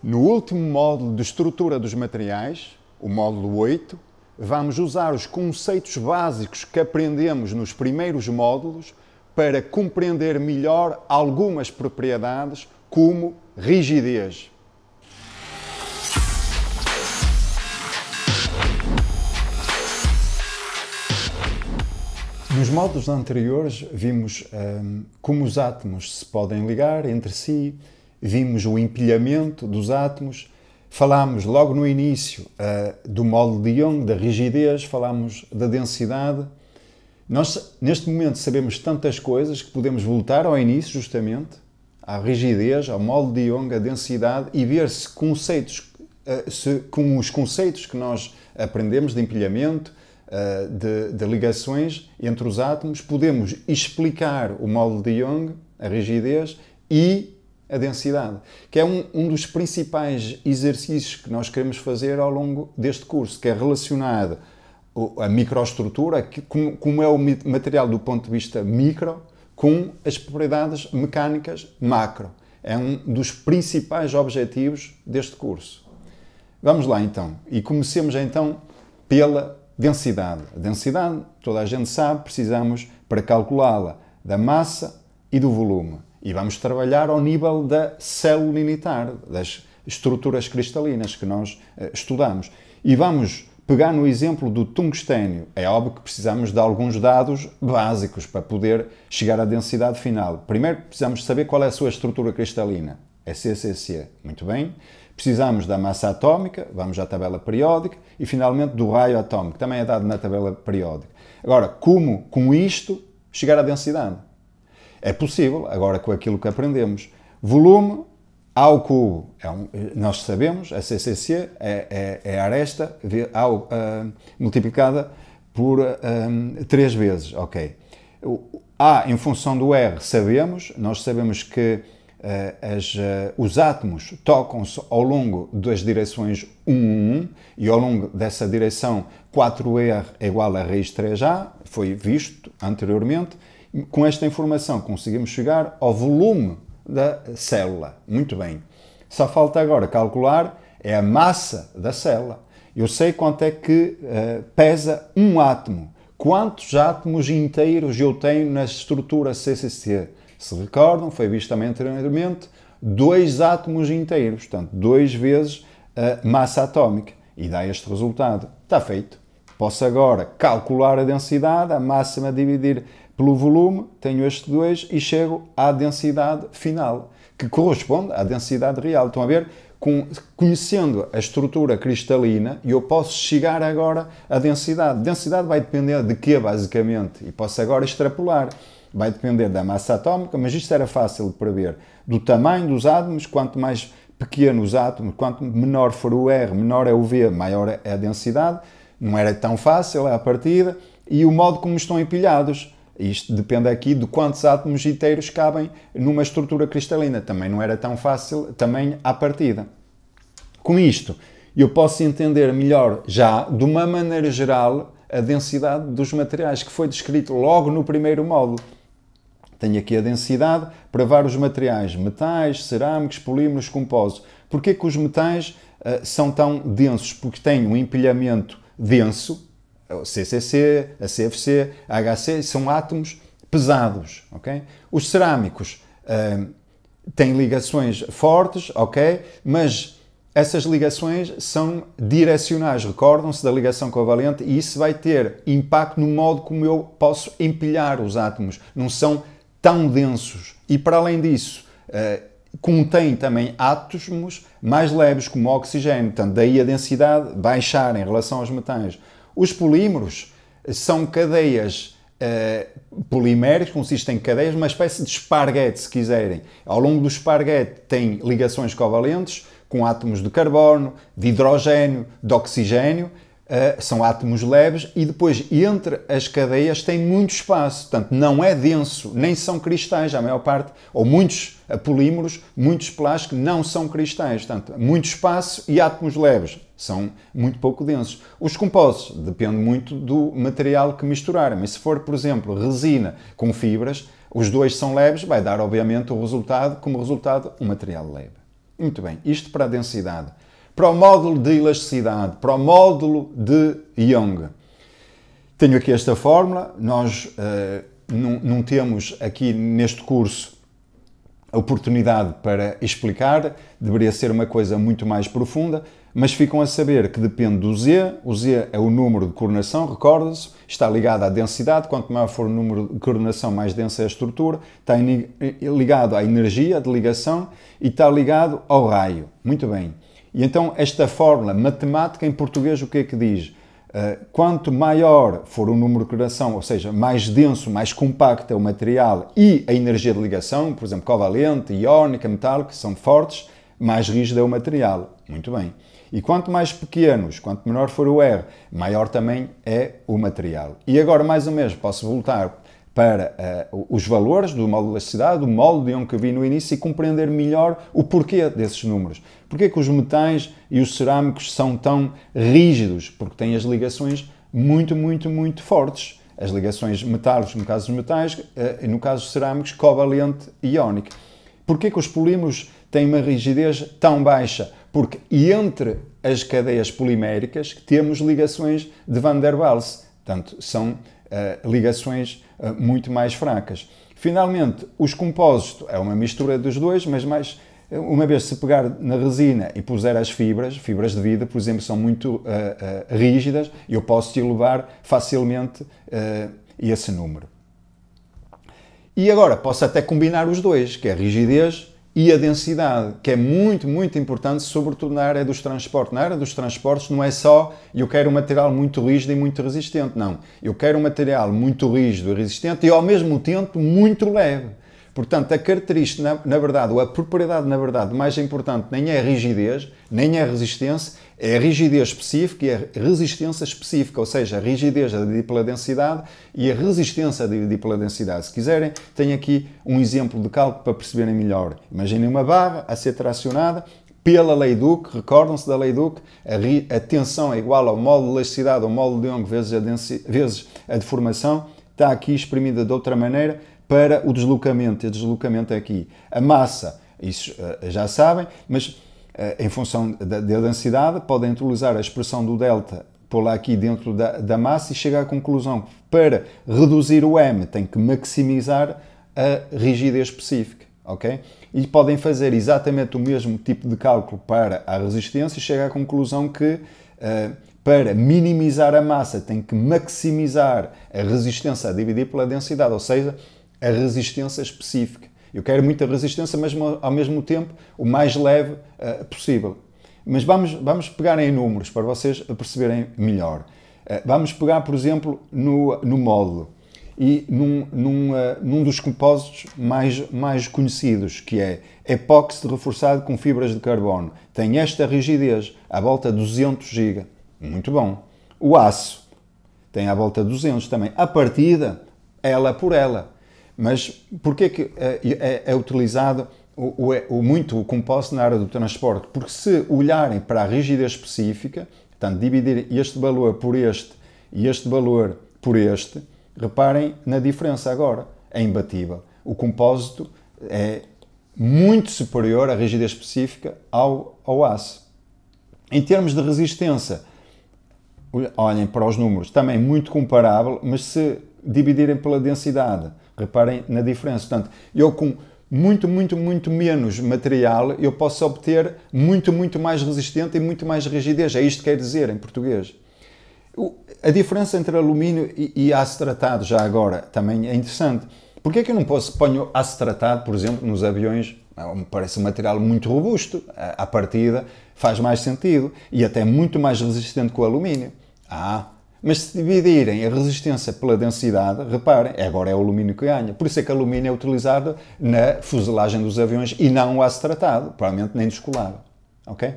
No último módulo de estrutura dos materiais, o módulo 8, vamos usar os conceitos básicos que aprendemos nos primeiros módulos para compreender melhor algumas propriedades como rigidez. Nos módulos anteriores vimos como os átomos se podem ligar entre si, vimos o empilhamento dos átomos, falámos logo no início do módulo de Young, da rigidez, falámos da densidade. Nós, neste momento, sabemos tantas coisas que podemos voltar ao início, justamente, à rigidez, ao módulo de Young, à densidade, e ver se com os conceitos que nós aprendemos de empilhamento, de ligações entre os átomos, podemos explicar o módulo de Young, a rigidez e a densidade, que é um dos principais exercícios que nós queremos fazer ao longo deste curso, que é relacionado à microestrutura, como é o material do ponto de vista micro, com as propriedades mecânicas macro. É um dos principais objetivos deste curso. Vamos lá então, e comecemos então pela densidade. A densidade, toda a gente sabe, precisamos para calculá-la da massa e do volume. E vamos trabalhar ao nível da célula unitar, das estruturas cristalinas que nós estudamos. E vamos pegar no exemplo do tungstênio. É óbvio que precisamos de alguns dados básicos para poder chegar à densidade final. Primeiro, precisamos saber qual é a sua estrutura cristalina. É CCC. Muito bem. Precisamos da massa atómica, vamos à tabela periódica, e finalmente do raio atómico, também é dado na tabela periódica. Agora, como com isto chegar à densidade? É possível, agora com aquilo que aprendemos. Volume A ao cubo, nós sabemos, a CCC é a aresta multiplicada por 3 vezes, ok. A em função do R sabemos, nós sabemos que os átomos tocam-se ao longo das direções 1, 1, e ao longo dessa direção 4R é igual a raiz 3A, foi visto anteriormente. Com esta informação conseguimos chegar ao volume da célula. Muito bem. Só falta agora calcular a massa da célula. Eu sei quanto é que pesa um átomo. Quantos átomos inteiros eu tenho na estrutura CCC? Se recordam, foi visto também anteriormente, 2 átomos inteiros, portanto, 2 vezes a massa atómica. E dá este resultado. Está feito. Posso agora calcular a densidade, a máxima a dividir pelo volume, tenho estes 2 e chego à densidade final, que corresponde à densidade real. Estão a ver? Conhecendo a estrutura cristalina, eu posso chegar agora à densidade. A densidade vai depender de quê, basicamente? E posso agora extrapolar. Vai depender da massa atómica, mas isto era fácil de prever. Do tamanho dos átomos, quanto mais pequeno os átomos, quanto menor for o R, menor é o V, maior é a densidade. Não era tão fácil à partida. E o modo como estão empilhados. Isto depende aqui de quantos átomos inteiros cabem numa estrutura cristalina. Também não era tão fácil, também à partida. Com isto, eu posso entender melhor já, de uma maneira geral, a densidade dos materiais, que foi descrito logo no primeiro módulo. Tenho aqui a densidade para vários materiais, metais, cerâmicos, polímeros, compósitos. Porquê que os metais são tão densos? Porque têm um empilhamento denso, o CCC, a CFC, a HC, são átomos pesados, ok? Os cerâmicos têm ligações fortes, ok? Mas essas ligações são direcionais, recordam-se da ligação covalente, e isso vai ter impacto no modo como eu posso empilhar os átomos. Não são tão densos. E para além disso, contém também átomos mais leves, como o oxigênio. Portanto, daí a densidade baixar em relação aos metais. Os polímeros são cadeias poliméricas, consistem em cadeias, uma espécie de esparguete, se quiserem. Ao longo do esparguete tem ligações covalentes com átomos de carbono, de hidrogênio, de oxigênio, são átomos leves, e depois entre as cadeias tem muito espaço, portanto não é denso, nem são cristais, a maior parte, ou muitos polímeros, muitos plásticos não são cristais, portanto muito espaço e átomos leves, são muito pouco densos. Os compósitos depende muito do material que misturarem, mas se for, por exemplo, resina com fibras, os dois são leves, vai dar obviamente o resultado, como resultado, um material leve. Muito bem, isto para a densidade. Para o módulo de elasticidade, para o módulo de Young. Tenho aqui esta fórmula, nós não temos aqui neste curso a oportunidade para explicar, deveria ser uma coisa muito mais profunda, mas ficam a saber que depende do Z, o Z é o número de coordenação, recorda-se, está ligado à densidade, quanto maior for o número de coordenação, mais densa é a estrutura, está ligado à energia de ligação e está ligado ao raio. Muito bem. E então esta fórmula matemática em português o que é que diz? Quanto maior for o número de coordenação, ou seja, mais denso, mais compacto é o material e a energia de ligação, por exemplo, covalente, iónica, metálica, são fortes, mais rígido é o material. Muito bem. E quanto mais pequenos, quanto menor for o R, maior também é o material. E agora, mais ou menos, posso voltar para os valores do módulo de elasticidade, do módulo de Young que vi no início e compreender melhor o porquê desses números. Porquê que os metais e os cerâmicos são tão rígidos? Porque têm as ligações muito, muito, muito fortes. As ligações metálicas, no caso dos metais, e no caso dos cerâmicos, covalente e iónica. Porquê que os polímeros têm uma rigidez tão baixa? Porque entre as cadeias poliméricas temos ligações de Van der Waals. Portanto, são ligações muito mais fracas. Finalmente, os compósitos é uma mistura dos dois, mas uma vez se pegar na resina e puser as fibras de vidro, por exemplo, são muito rígidas, eu posso elevar facilmente esse número. E agora, posso até combinar os dois, que é a rigidez e a densidade, que é muito, muito importante, sobretudo na área dos transportes. Na área dos transportes não é só eu quero um material muito rígido e muito resistente, não. Eu quero um material muito rígido e resistente e ao mesmo tempo muito leve. Portanto, a característica, na verdade, ou a propriedade, na verdade, mais importante nem é a rigidez, nem é a resistência, é a rigidez específica e a resistência específica, ou seja, a rigidez é dividida pela densidade e a resistência é dividida pela densidade. Se quiserem, tenho aqui um exemplo de cálculo para perceberem melhor. Imaginem uma barra a ser tracionada pela lei Duke, recordam-se da lei Duke, a tensão é igual ao módulo de elasticidade, ao módulo de Young vezes a deformação, está aqui exprimida de outra maneira, para o deslocamento, e o deslocamento é aqui. A massa, isso já sabem, mas em função da densidade, podem utilizar a expressão do delta, pô-la aqui dentro da massa e chegar à conclusão que para reduzir o M tem que maximizar a rigidez específica, ok? E podem fazer exatamente o mesmo tipo de cálculo para a resistência e chegar à conclusão que para minimizar a massa tem que maximizar a resistência a dividir pela densidade, ou seja, a resistência específica. Eu quero muita resistência, mas ao mesmo tempo o mais leve possível. Mas vamos pegar em números para vocês perceberem melhor. Vamos pegar, por exemplo, no módulo e num dos compósitos mais conhecidos, que é epóxi reforçado com fibras de carbono. Tem esta rigidez, à volta de 200 GB. Muito bom. O aço tem à volta de 200 também. A partida, ela por ela. Mas porquê que é utilizado muito o compósito na área do transporte? Porque se olharem para a rigidez específica, portanto, dividirem este valor por este e este valor por este, reparem na diferença agora, é imbatível. O compósito é muito superior à rigidez específica ao aço. Em termos de resistência, olhem para os números, também muito comparável, mas se dividirem pela densidade, reparem na diferença. Portanto, eu com muito menos material, eu posso obter muito mais resistente e muito mais rigidez. É isto que quer dizer em português. A diferença entre alumínio e aço tratado, já agora, também é interessante. Porquê é que eu não ponho aço tratado, por exemplo, nos aviões? Me parece um material muito robusto. À partida faz mais sentido e até muito mais resistente que o alumínio. Mas se dividirem a resistência pela densidade, reparem, agora é o alumínio que ganha. Por isso é que o alumínio é utilizado na fuselagem dos aviões e não o aço tratado, provavelmente nem descolado. Ok?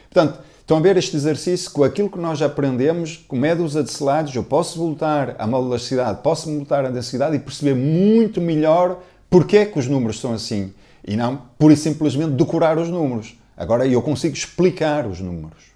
Portanto, estão a ver este exercício com aquilo que nós aprendemos, com métodos adecelados, eu posso voltar à modularidade, posso voltar à densidade e perceber muito melhor porque é que os números são assim. E não, pura e simplesmente, decorar os números. Agora eu consigo explicar os números.